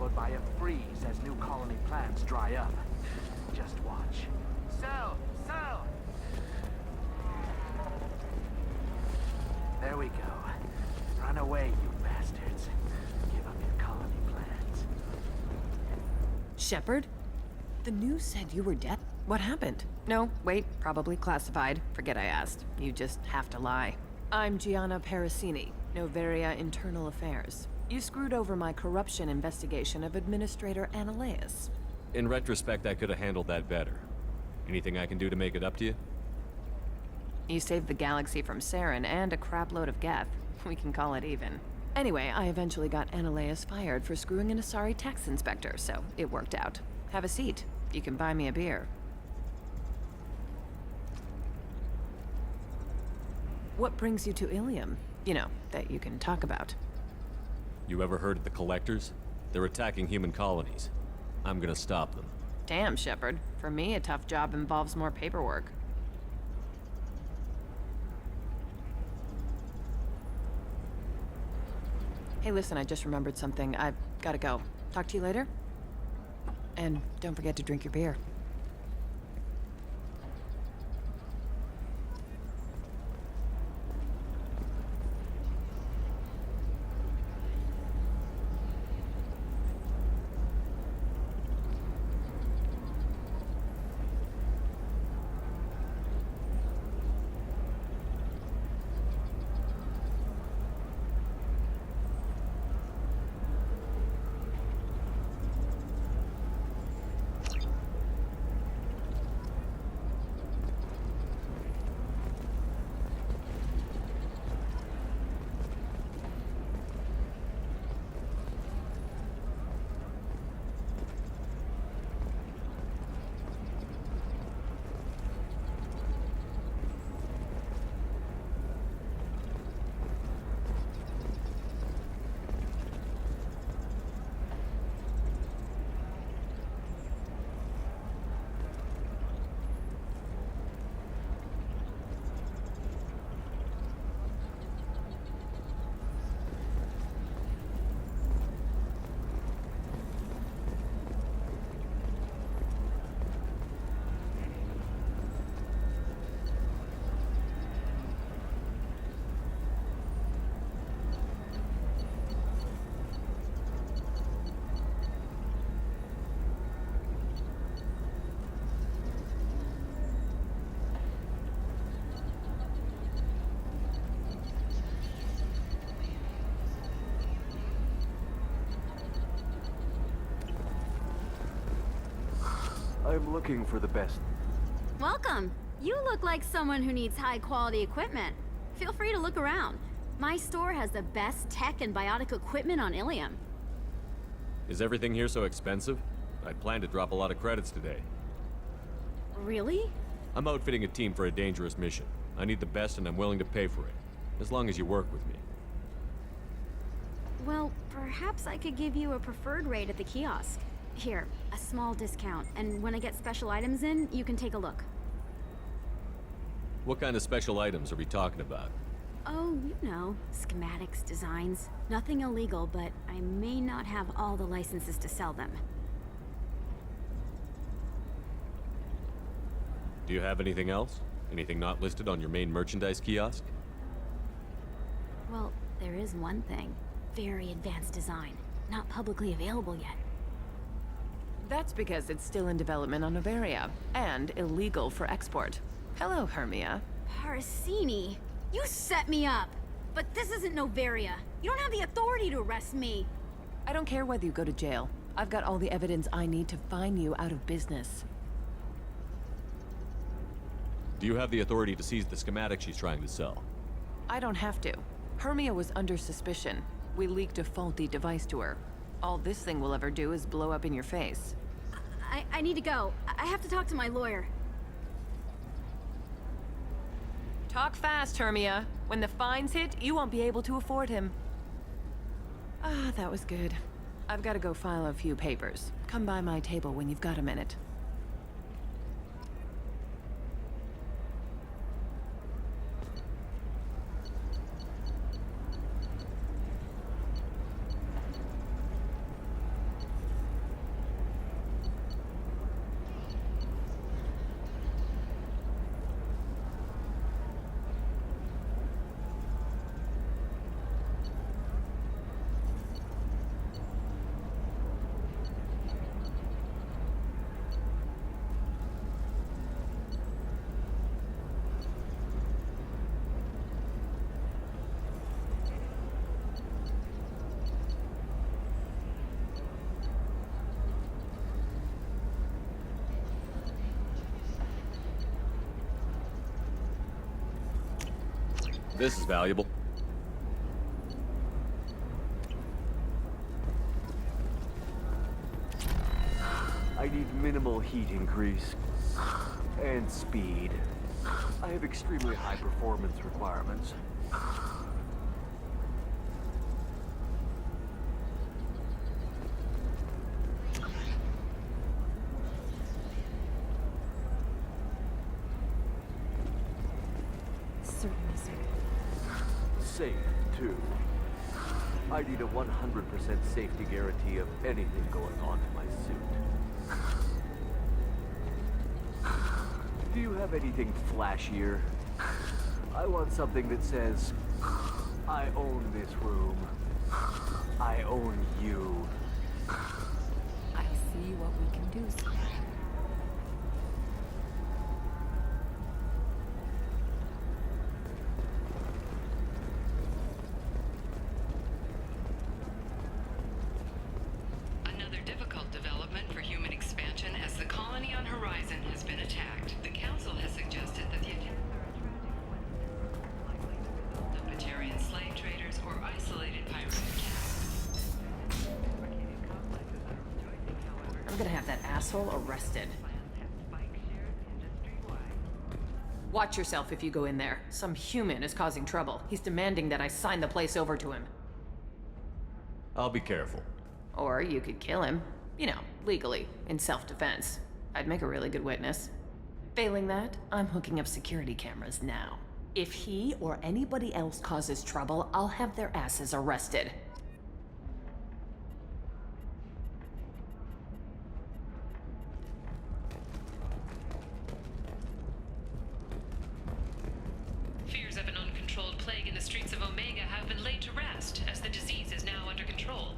followed by a freeze as new colony plans dry up. Just watch. Sell! Sell! There we go. Run away, you bastards. Give up your colony plans. Shepard? The news said you were dead. What happened? No, wait, probably classified. Forget I asked. You just have to lie. I'm Gianna Parasini, Noveria Internal Affairs. You screwed over my corruption investigation of Administrator Analeas. In retrospect, I could have handled that better. Anything I can do to make it up to you? You saved the galaxy from Saren and a crapload of Geth. We can call it even. Anyway, I eventually got Analeas fired for screwing an Asari tax inspector, so it worked out. Have a seat. You can buy me a beer. What brings you to Ilium? You know, that you can talk about. You ever heard of the Collectors? They're attacking human colonies. I'm gonna stop them. Damn, Shepard. For me, a tough job involves more paperwork. Hey, listen, I just remembered something. I've gotta go. Talk to you later? And don't forget to drink your beer. I'm looking for the best. Welcome. You look like someone who needs high-quality equipment. Feel free to look around. My store has the best tech and biotic equipment on Ilium. Is everything here so expensive? I'd planned to drop a lot of credits today. Really? I'm outfitting a team for a dangerous mission. I need the best and I'm willing to pay for it. As long as you work with me. Well, perhaps I could give you a preferred rate at the kiosk. Here, a small discount, and when I get special items in, you can take a look. What kind of special items are we talking about? Oh, you know, schematics, designs. Nothing illegal, but I may not have all the licenses to sell them. Do you have anything else? Anything not listed on your main merchandise kiosk? Well, there is one thing. Very advanced design. Not publicly available yet. That's because it's still in development on Noveria, and illegal for export. Hello, Hermia. Parasini, you set me up! But this isn't Noveria. You don't have the authority to arrest me. I don't care whether you go to jail. I've got all the evidence I need to fine you out of business. Do you have the authority to seize the schematic she's trying to sell? I don't have to. Hermia was under suspicion. We leaked a faulty device to her. All this thing will ever do is blow up in your face. I need to go. I have to talk to my lawyer. Talk fast, Hermia. When the fines hit, you won't be able to afford him. Ah, that was good. I've got to go file a few papers. Come by my table when you've got a minute. This is valuable. I need minimal heat increase and speed. I have extremely high performance requirements. Certainly, sir. Safe, too. I need a 100% safety guarantee of anything going on in my suit. Do you have anything flashier? I want something that says, I own this room. I own you. I'll see what we can do, sir. Another difficult development for human expansion as the colony on Horizon has been attacked. The Council has suggested that the attacks are attracting of Batarian slave traders or isolated pirate camps. I'm gonna have that asshole arrested. Watch yourself if you go in there. Some human is causing trouble. He's demanding that I sign the place over to him. I'll be careful. Or you could kill him. You know, legally, in self-defense. I'd make a really good witness. Failing that, I'm hooking up security cameras now. If he or anybody else causes trouble, I'll have their asses arrested. Fears of an uncontrolled plague in the streets of Omega have been laid to rest, as the disease is now under control.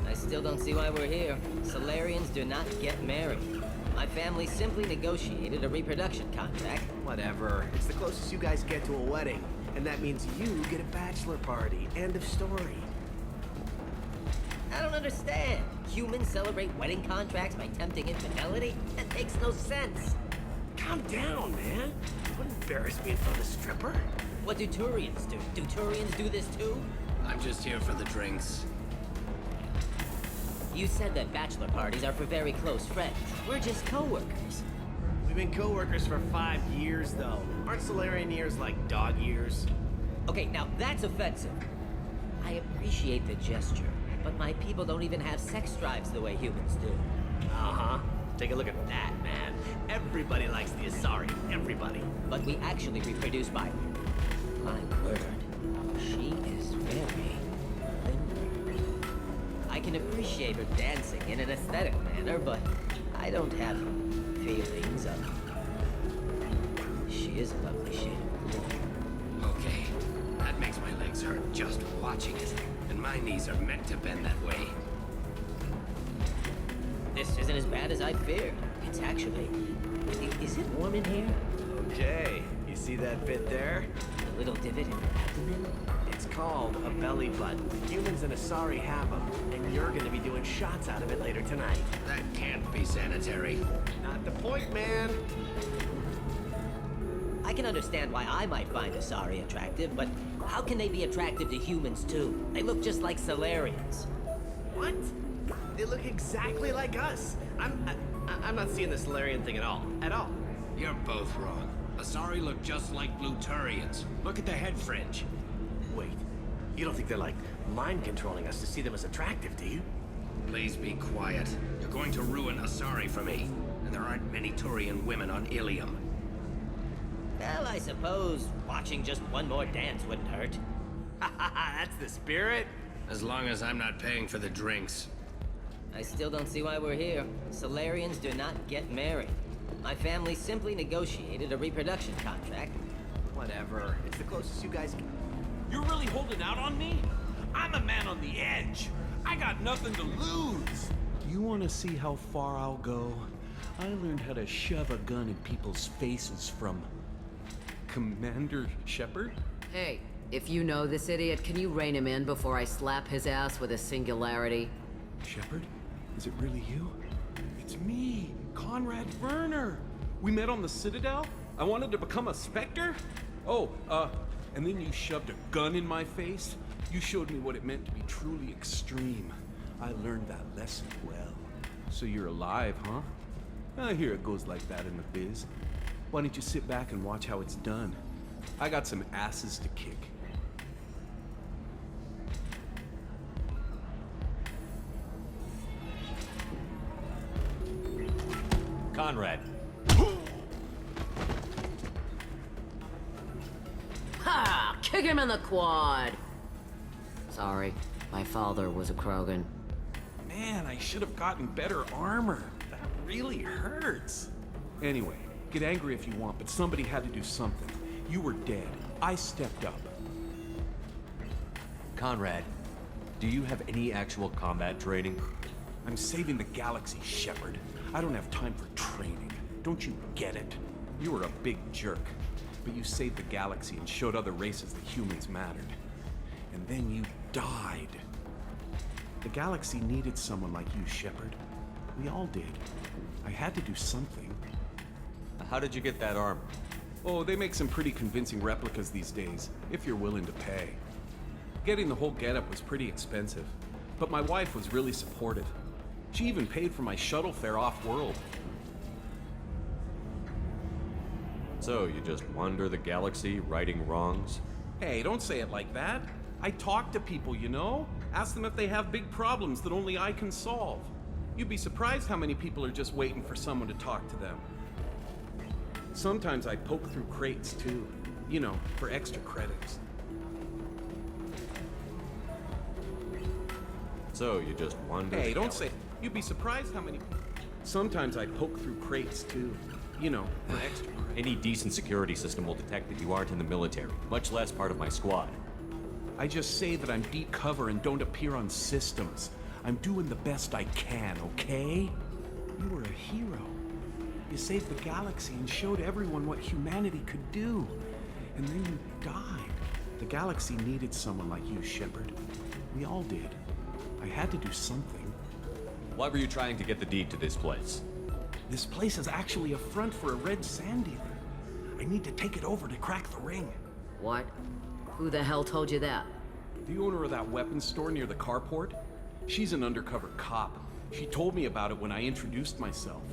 I still don't see why we're here. Solarians do not get married. My family simply negotiated a reproduction contract. Whatever. It's the closest you guys get to a wedding. And that means you get a bachelor party. End of story. I don't understand. Humans celebrate wedding contracts by tempting infidelity? That makes no sense. Calm down, man. Don't embarrass me in front of a stripper. What do Turians do? Do Turians do this too? I'm just here for the drinks. You said that bachelor parties are for very close friends. We're just co-workers. We've been co-workers for 5 years, though. Aren't Solarian years like dog years? Okay, now that's offensive. I appreciate the gesture, but my people don't even have sex drives the way humans do. Uh-huh. Take a look at that, man. Everybody likes the Asari. Everybody. But we actually reproduce by... My word. She is very... limber. I can appreciate her dancing in an aesthetic manner, but I don't have feelings of... She is a lovely shade of blue. Okay, that makes my legs hurt just watching it. And my knees are meant to bend that way. This isn't as bad as I feared. It's actually... Is it warm in here? Okay. You see that bit there? A little divot in her abdomen? It's called a belly button. Humans and Asari have them, and you're gonna be doing shots out of it later tonight. That can't be sanitary. Not the point, man. I can understand why I might find Asari attractive, but how can they be attractive to humans too? They look just like Solarians. What? They look exactly like us. I'm not seeing the Solarian thing at all. At all. You're both wrong. Asari look just like Bluturians. Look at the head fringe. Wait. You don't think they're like mind controlling us to see them as attractive, do you? Please be quiet. You're going to ruin Asari for me. And there aren't many Turian women on Ilium. Well, I suppose watching just one more dance wouldn't hurt. That's the spirit. As long as I'm not paying for the drinks. I still don't see why we're here. Solarians do not get married. My family simply negotiated a reproduction contract. Whatever. It's the closest you guys can. You're really holding out on me? I'm a man on the edge. I got nothing to lose. You want to see how far I'll go? I learned how to shove a gun in people's faces from Commander Shepard. Hey, if you know this idiot, can you rein him in before I slap his ass with a singularity? Shepard? Is it really you? It's me, Conrad Werner. We met on the Citadel. I wanted to become a Spectre. Oh, and then you shoved a gun in my face. You showed me what it meant to be truly extreme. I learned that lesson well. So you're alive, huh? I hear it goes like that in the biz. Why don't you sit back and watch how it's done? I got some asses to kick. Conrad. Ha! Kick him in the quad! Sorry, my father was a Krogan. Man, I should have gotten better armor. That really hurts. Anyway, get angry if you want, but somebody had to do something. You were dead. I stepped up. Conrad, do you have any actual combat training? I'm saving the galaxy, Shepard. I don't have time for training. Don't you get it? You were a big jerk, but you saved the galaxy and showed other races that humans mattered. And then you died. The galaxy needed someone like you, Shepard. We all did. I had to do something. How did you get that armor? Oh, they make some pretty convincing replicas these days, if you're willing to pay. Getting the whole getup was pretty expensive, but my wife was really supportive. She even paid for my shuttle fare off-world. So, you just wander the galaxy, righting wrongs? Hey, don't say it like that. I talk to people, you know? Ask them if they have big problems that only I can solve. You'd be surprised how many people are just waiting for someone to talk to them. Sometimes I poke through crates, too. You know, for extra credits. So, you just wander Hey, the don't galaxy. say... You'd be surprised how many... Sometimes I poke through crates, too. You know, for extra credits. Any decent security system will detect that you aren't in the military, much less part of my squad. I just say that I'm deep cover and don't appear on systems. I'm doing the best I can, okay? You were a hero. You saved the galaxy and showed everyone what humanity could do. And then you died. The galaxy needed someone like you, Shepard. We all did. I had to do something. Why were you trying to get the deed to this place? This place is actually a front for a red sand dealer. I need to take it over to crack the ring. What? Who the hell told you that? The owner of that weapons store near the carport? She's an undercover cop. She told me about it when I introduced myself.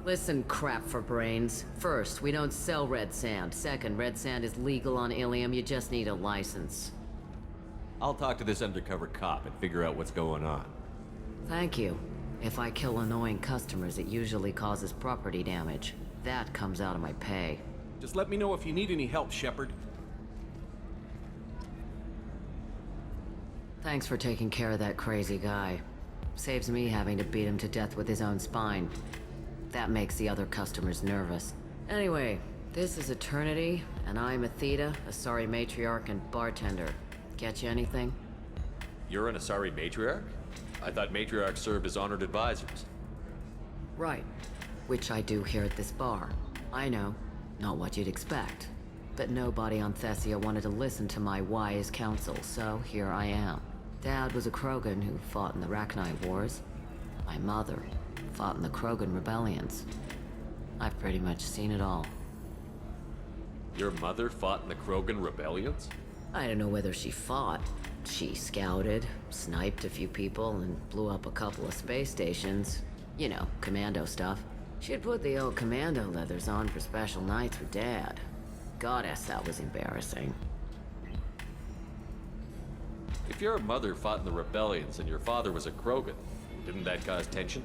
Listen, crap for brains. First, we don't sell red sand. Second, red sand is legal on Ilium. You just need a license. I'll talk to this undercover cop and figure out what's going on. Thank you. If I kill annoying customers, it usually causes property damage. That comes out of my pay. Just let me know if you need any help, Shepard. Thanks for taking care of that crazy guy. Saves me having to beat him to death with his own spine. That makes the other customers nervous. Anyway, this is Eternity, and I'm Athena, Asari matriarch and bartender. Get you anything? You're an Asari matriarch? I thought matriarchs served as honored advisors. Right. Which I do here at this bar. I know. Not what you'd expect. But nobody on Thessia wanted to listen to my wise counsel, so here I am. Dad was a Krogan who fought in the Rachni Wars. My mother fought in the Krogan rebellions. I've pretty much seen it all. Your mother fought in the Krogan rebellions? I don't know whether she fought. She scouted, sniped a few people, and blew up a couple of space stations. You know, commando stuff. She'd put the old commando leathers on for special nights with Dad. Goddess, that was embarrassing. If your mother fought in the rebellions and your father was a Krogan, didn't that cause tension?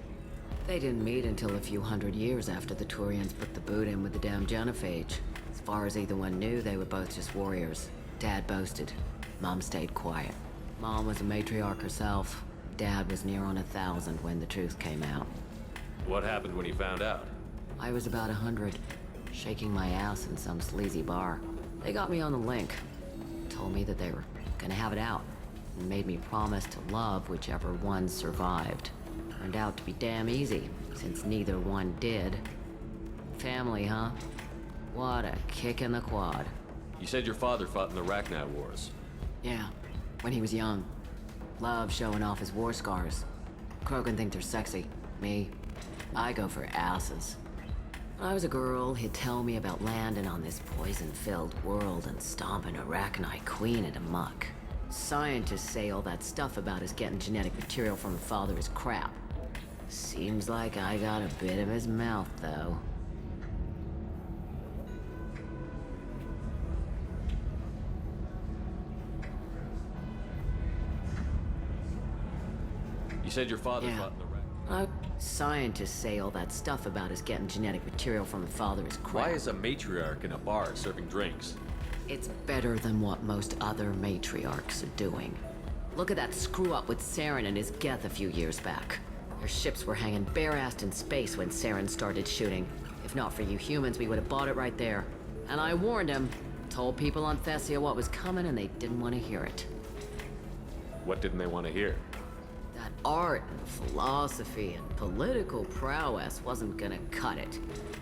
They didn't meet until a few hundred years after the Turians put the boot in with the damn Genophage. As far as either one knew, they were both just warriors. Dad boasted. Mom stayed quiet. Mom was a matriarch herself. Dad was near on 1,000 when the truth came out. What happened when he found out? I was about 100, shaking my ass in some sleazy bar. They got me on the link. Told me that they were gonna have it out. And made me promise to love whichever one survived. Turned out to be damn easy, since neither one did. Family, huh? What a kick in the quad. You said your father fought in the Rachni Wars. Yeah, when he was young. Love showing off his war scars. Krogan think they're sexy. Me, I go for asses. When I was a girl, he'd tell me about landing on this poison-filled world and stomping a Rachni queen into muck. Scientists say all that stuff about us getting genetic material from the father is crap. Seems like I got a bit of his mouth, though. You said your father fought in the Rachni. Scientists say all that stuff about us getting genetic material from the father is crap. Why is a matriarch in a bar serving drinks? It's better than what most other matriarchs are doing. Look at that screw-up with Saren and his Geth a few years back. Their ships were hanging bare-assed in space when Saren started shooting. If not for you humans, we would have bought it right there. And I warned him. Told people on Thessia what was coming and they didn't want to hear it. What didn't they want to hear? That art and philosophy and political prowess wasn't gonna cut it.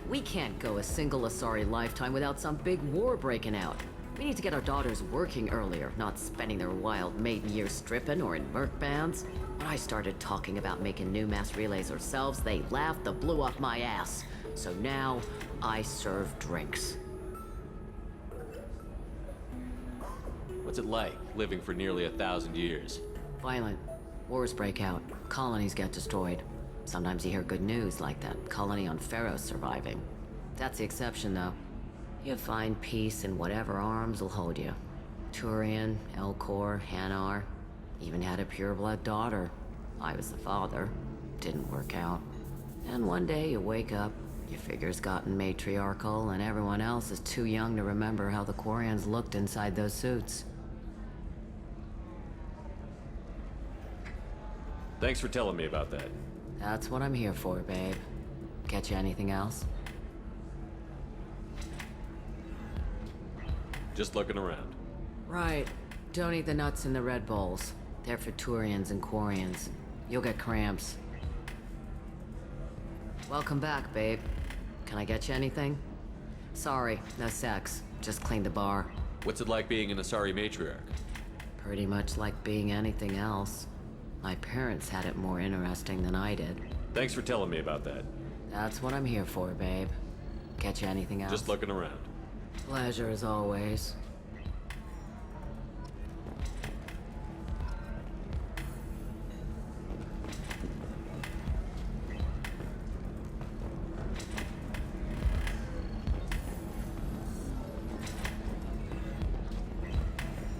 We can't go a single Asari lifetime without some big war breaking out. We need to get our daughters working earlier, not spending their wild maiden years stripping or in merc bands. When I started talking about making new mass relays ourselves, they laughed the blue off my ass. So now, I serve drinks. What's it like, living for nearly 1,000 years? Violent. Wars break out. Colonies get destroyed. Sometimes you hear good news, like that colony on Pharaoh surviving. That's the exception, though. You find peace in whatever arms will hold you. Turian, Elcor, Hanar. Even had a pureblood daughter. I was the father. Didn't work out. And one day you wake up, your figure's gotten matriarchal, and everyone else is too young to remember how the Quarians looked inside those suits. Thanks for telling me about that. That's what I'm here for, babe. Get you anything else? Just looking around. Right. Don't eat the nuts in the Red Bowls. They're for Turians and Quarians. You'll get cramps. Welcome back, babe. Can I get you anything? Sorry, no sex. Just cleaned the bar. What's it like being an Asari matriarch? Pretty much like being anything else. My parents had it more interesting than I did. Thanks for telling me about that. That's what I'm here for, babe. Get you anything else? Just looking around. Pleasure as always.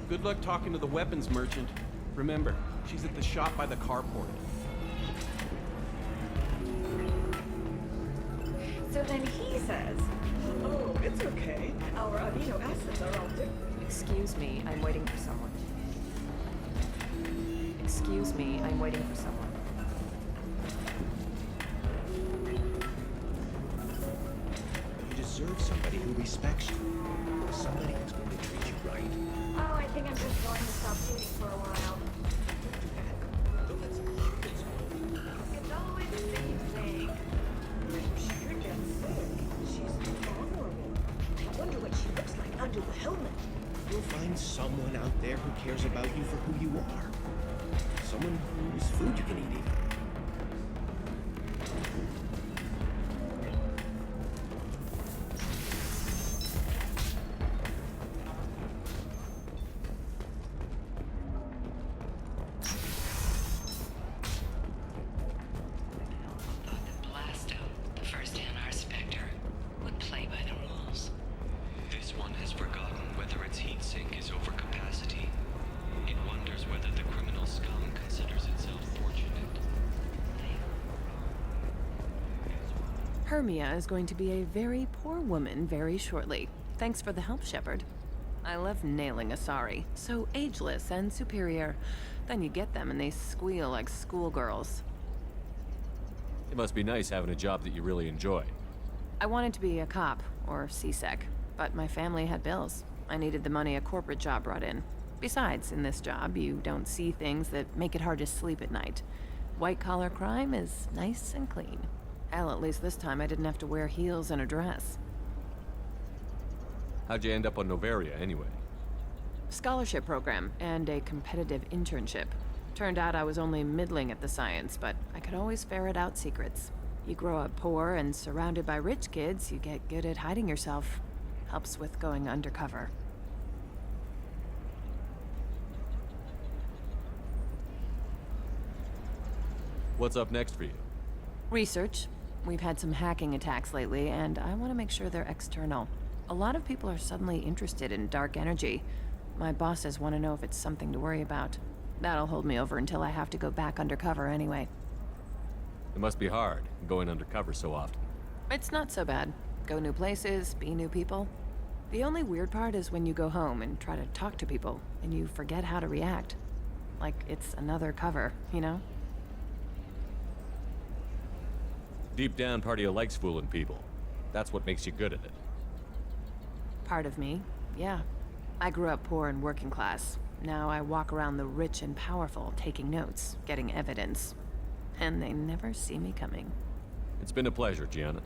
Good luck talking to the weapons merchant. Remember, she's at the shop by the carport. So then he says, oh, it's okay. Our amino acids are all different. Excuse me, I'm waiting for someone. Excuse me, I'm waiting for someone. You deserve somebody who respects you. Somebody who's going to treat you right. Oh, I think I'm just going to stop shooting for a while. Don't let some humans know. It's always the same thing. She gets sick. She's vulnerable. I wonder what she looks like under the helmet. You'll find someone out there who cares about you for who you are. Someone whose food you can eat, even. Blasto, the first Hanar Spectre, would play by the rules. This one has forgotten whether its heat sink is over capacity. It wonders whether the criminal scum considers itself fortunate. Hermia is going to be a very poor woman very shortly. Thanks for the help, Shepard. I love nailing Asari. So ageless and superior. Then you get them and they squeal like schoolgirls. It must be nice having a job that you really enjoy. I wanted to be a cop, or CSEC, but my family had bills. I needed the money a corporate job brought in. Besides, in this job, you don't see things that make it hard to sleep at night. White-collar crime is nice and clean. Hell, at least this time I didn't have to wear heels and a dress. How'd you end up on Noveria, anyway? Scholarship program and a competitive internship. Turned out I was only middling at the science, but I could always ferret out secrets. You grow up poor and surrounded by rich kids, you get good at hiding yourself. Helps with going undercover. What's up next for you? Research. We've had some hacking attacks lately, and I want to make sure they're external. A lot of people are suddenly interested in dark energy. My bosses want to know if it's something to worry about. That'll hold me over until I have to go back undercover anyway. It must be hard, going undercover so often. It's not so bad. Go new places, be new people. The only weird part is when you go home and try to talk to people, and you forget how to react. Like it's another cover, you know? Deep down, part of you likes fooling people. That's what makes you good at it. Part of me, yeah. I grew up poor and working class. Now I walk around the rich and powerful, taking notes, getting evidence. And they never see me coming. It's been a pleasure, Gianna.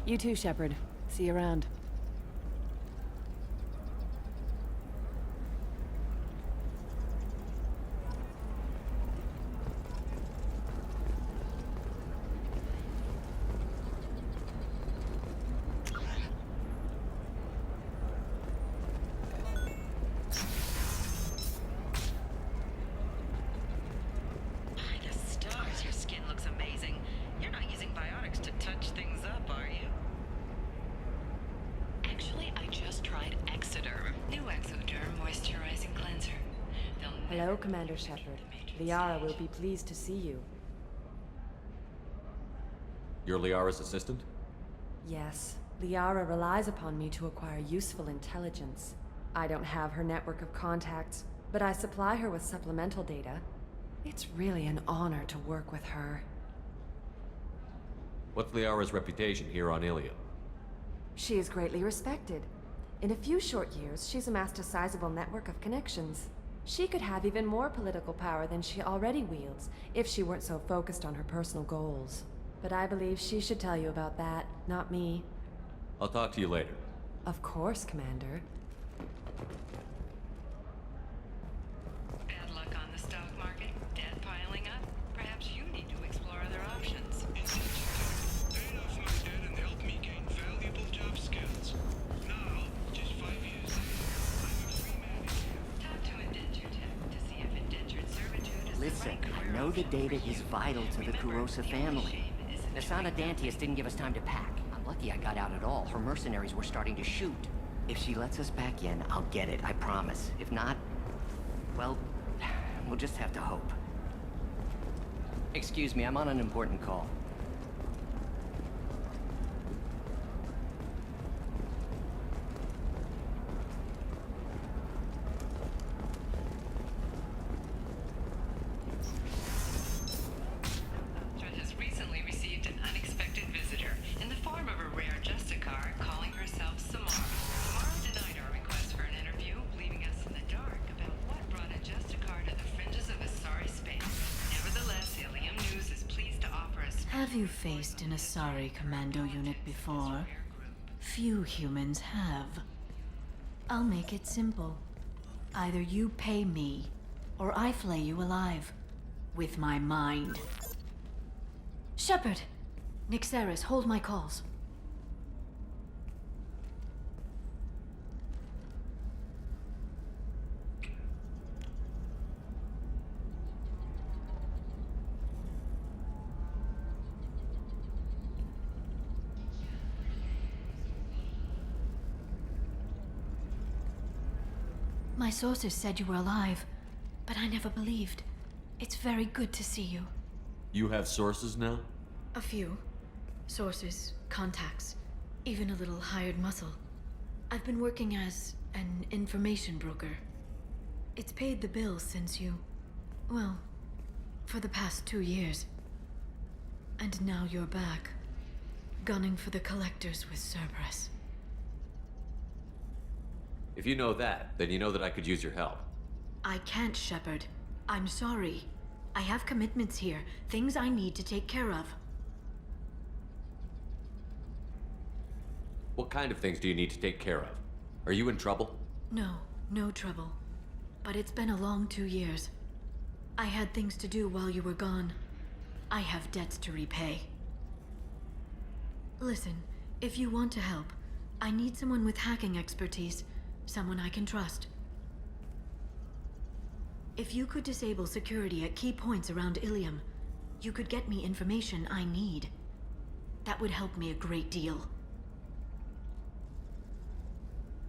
You too, Shepard. See you around. Hello, Commander Shepard. Liara will be pleased to see you. You're Liara's assistant? Yes. Liara relies upon me to acquire useful intelligence. I don't have her network of contacts, but I supply her with supplemental data. It's really an honor to work with her. What's Liara's reputation here on Ilium? She is greatly respected. In a few short years, she's amassed a sizable network of connections. She could have even more political power than she already wields if she weren't so focused on her personal goals. But I believe she should tell you about that, not me. I'll talk to you later. Of course, Commander. Bad luck on the stock market? Debt piling up? Perhaps you need to explore other options. Paid off my debt and helped me gain valuable job skills. Now, just 5 years later, I'm a free man again. Talk to Indenture Tech to see if indentured servitude is Listen, the right I know the data is you. vital to the Remember, Kurosa the only family. shame is in Nasana trying not to- Dantius didn't give us time to pack. I'm lucky I got out at all. Her mercenaries were starting to shoot. If she lets us back in, I'll get it, I promise. If not, well, we'll just have to hope. Excuse me, I'm on an important call. Has recently received an unexpected visitor in the form of a rare Justicar calling herself Samara. Samara denied our request for an interview, leaving us in the dark about what brought a Justicar to the fringes of Asari space. Nevertheless, Ilium News is pleased to offer us. Have you faced an Asari commando unit before? Few humans have. I'll make it simple. Either you pay me, or I flay you alive. With my mind. Shepard! Nixeris, hold my calls. My sources said you were alive, but I never believed. It's very good to see you. You have sources now? A few. Sources, contacts, even a little hired muscle. I've been working as an information broker. It's paid the bills since you... well, for the past 2 years. And now you're back, gunning for the Collectors with Cerberus. If you know that, then you know that I could use your help. I can't, Shepard. I'm sorry. I have commitments here, things I need to take care of. What kind of things do you need to take care of? Are you in trouble? No, no trouble. But it's been a long 2 years. I had things to do while you were gone. I have debts to repay. Listen, if you want to help, I need someone with hacking expertise, someone I can trust. If you could disable security at key points around Ilium, you could get me information I need. That would help me a great deal.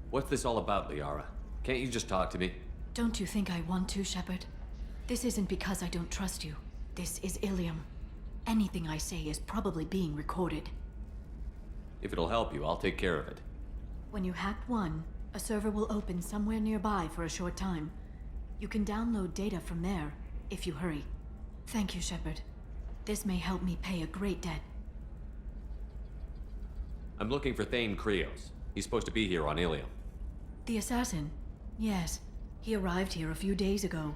What's this all about, Liara? Can't you just talk to me? Don't you think I want to, Shepard? This isn't because I don't trust you. This is Ilium. Anything I say is probably being recorded. If it'll help you, I'll take care of it. When you hack one, a server will open somewhere nearby for a short time. You can download data from there, if you hurry. Thank you, Shepard. This may help me pay a great debt. I'm looking for Thane Krios. He's supposed to be here on Ilium. The assassin? Yes. He arrived here a few days ago.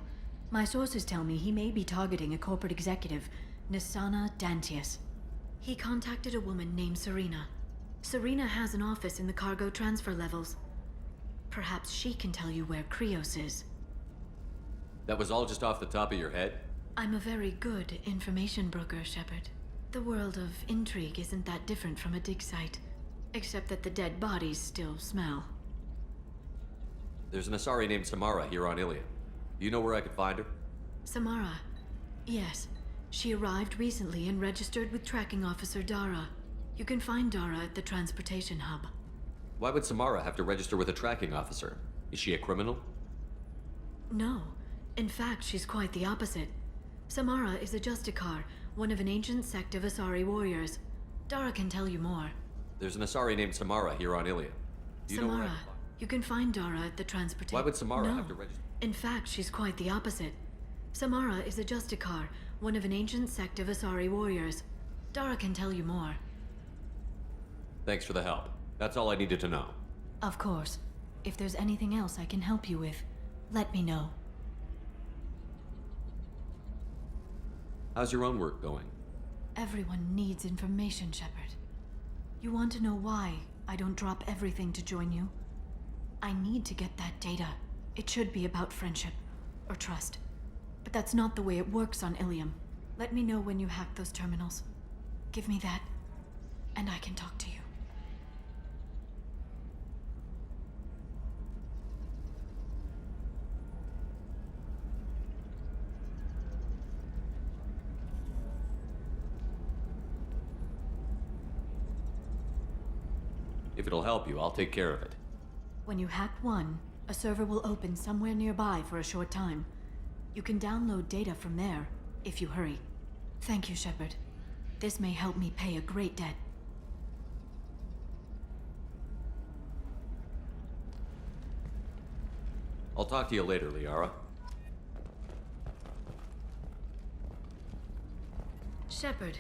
My sources tell me he may be targeting a corporate executive, Nisana Dantius. He contacted a woman named Serena. Serena has an office in the cargo transfer levels. Perhaps she can tell you where Krios is. That was all just off the top of your head? I'm a very good information broker, Shepard. The world of intrigue isn't that different from a dig site, except that the dead bodies still smell. There's an Asari named Samara here on Ilium. Do you know where I could find her? Samara? Yes. She arrived recently and registered with Tracking Officer Dara. You can find Dara at the transportation hub. Why would Samara have to register with a tracking officer? Is she a criminal? No. In fact, she's quite the opposite. Samara is a Justicar, one of an ancient sect of Asari warriors. Dara can tell you more. There's an Asari named Samara here on Ilium. Do you know where I Samara. can find her? You can find Dara at the transportation. Why would Samara No. have to register? In fact, she's quite the opposite. Samara is a Justicar, one of an ancient sect of Asari warriors. Dara can tell you more. Thanks for the help. That's all I needed to know. Of course. If there's anything else I can help you with, let me know. How's your own work going? Everyone needs information, Shepard. You want to know why I don't drop everything to join you? I need to get that data. It should be about friendship, or trust. But that's not the way it works on Ilium. Let me know when you hack those terminals. Give me that, and I can talk to you. If it'll help you, I'll take care of it. When you hack one, a server will open somewhere nearby for a short time. You can download data from there, if you hurry. Thank you, Shepard. This may help me pay a great debt. I'll talk to you later, Liara. Shepard,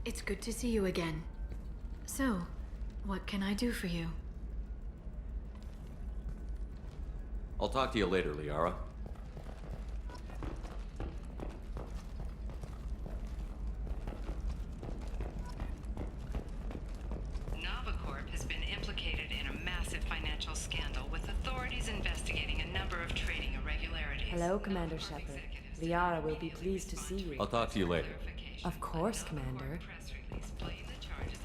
it's good to see you again. So, what can I do for you? I'll talk to you later, Liara. Novacorp has been implicated in a massive financial scandal with authorities investigating a number of trading irregularities. Hello, Commander Shepard. Liara will be pleased to see you. I'll talk to you later. Of course, Commander. Press release plain the charges